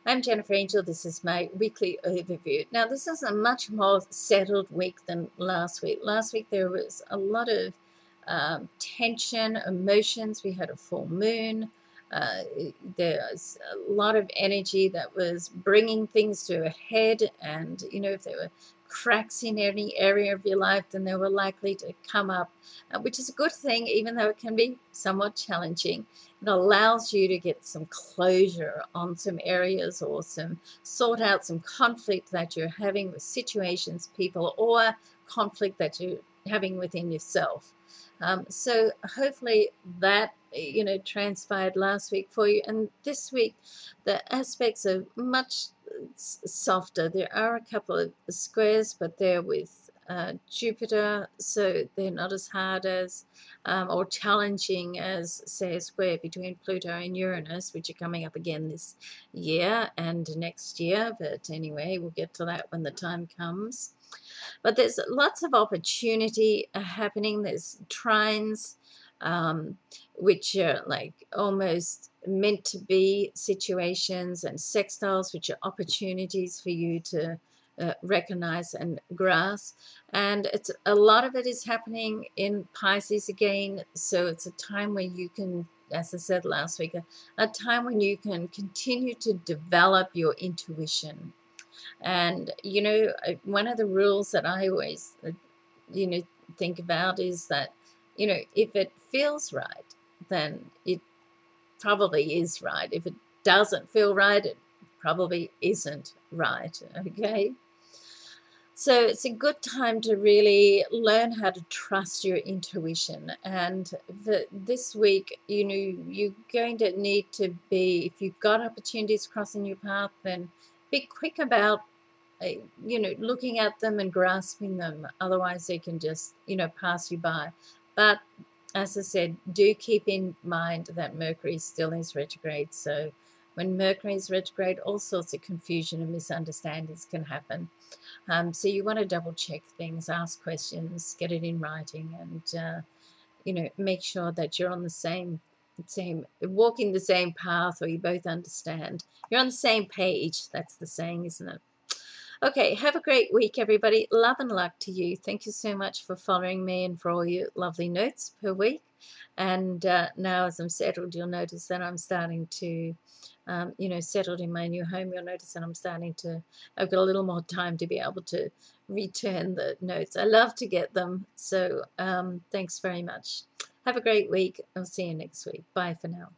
I'm Jennifer Angel. This is my weekly overview. Now, this is a much more settled week than last week. Last week, there was a lot of tension, emotions. We had a full moon. There was a lot of energy that was bringing things to a head. And, if there were cracks in any area of your life, then they were likely to come up, which is a good thing, even though it can be somewhat challenging. It allows you to get some closure on some areas or sort out some conflict that you're having with situations, people, or conflict that you're having within yourself. So hopefully that transpired last week for you, and this week the aspects are much softer. There are a couple of squares, but they're with Jupiter, so they're not as hard as or challenging as, say, a square between Pluto and Uranus, which are coming up again this year and next year. But anyway, we'll get to that when the time comes. But there's lots of opportunity happening. There's trines, which are like almost meant to be situations, and sextiles, which are opportunities for you to recognize and grasp. And a lot of it is happening in Pisces again, so it's a time where you can, as I said last week, a time when you can continue to develop your intuition. And one of the rules that I always think about is that if it feels right, then it probably is right. If it doesn't feel right, it probably isn't right. Okay, so it's a good time to really learn how to trust your intuition. And this week, you're going to need to be, if you've got opportunities crossing your path, then be quick about looking at them and grasping them. Otherwise they can just pass you by. But as I said, do keep in mind that Mercury still is retrograde. So when Mercury is retrograde, all sorts of confusion and misunderstandings can happen. So you want to double check things, ask questions, get it in writing, and make sure that you're on the same walking the same path, or you both understand. You're on the same page. That's the saying, isn't it? Okay, have a great week, everybody. Love and luck to you. Thank you so much for following me and for all your lovely notes per week. And now as I'm settled, you'll notice that I'm starting to, settled in my new home. You'll notice that I've got a little more time to be able to return the notes. I love to get them. So thanks very much. Have a great week. I'll see you next week. Bye for now.